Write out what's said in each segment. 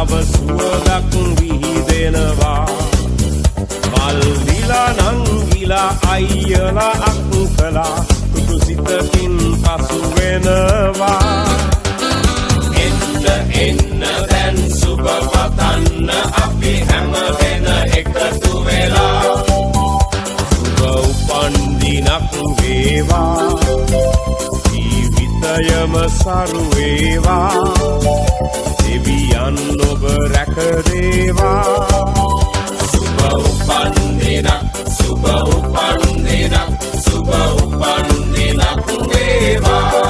නව සුවඳක් විහිදෙනවා මල් දිලා නංගිලා අයියලා අක්කලා කුතු සිතකින් පසු වෙනවා එන්න දැන් සුබ පතන්න අපි හැම වෙන එකතු වෙලා සුබ උපන් දිනක් වේවා ජීවිතයම සරු වේවා දෙවියන් ඔබ රැක දේවා සුබ උපන් දිනක් සුබ උපන් දිනක් සුබ උපන් දිනක් වේවා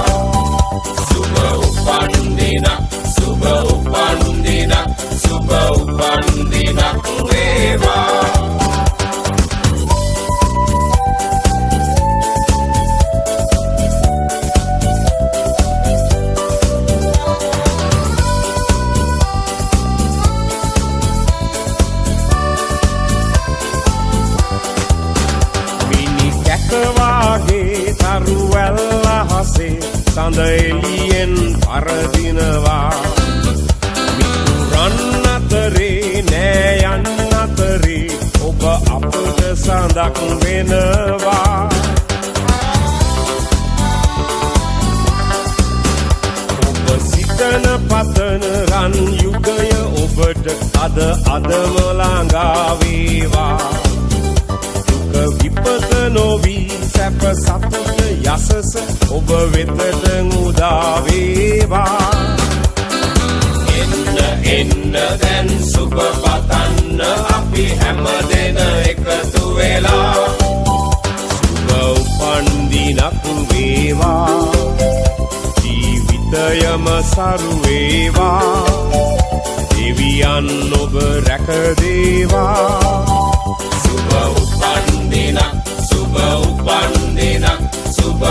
සුබ උපන් දිනක් සුබ උපන් දිනක් සුබ උපන් දිනක් වේවා කවාගේ තරුවැල්ල හසේ සඳ එළියෙන් පරදිනවා මිතුරන් අතරේ නෑ යන්න අතරේ ඔබ අපට සඳක් වෙනවා ඔබ සිතන පතන රන් යුගය ඔබට අදම ළඟා වේවා විපත නොවී සැප සතුට යසස ඔබ වෙතට උදා වේවා එන්න දැන් සුබ පතන්න අපි හැම දෙන එකතු වෙලා සුබ උපන් දිනක් වේවා ජීවිතයම සරු වේවා දෙවියන් ඔබ රැක දේවා සුබ උපන් දිනක් සුබ උපන් දිනක් සුබ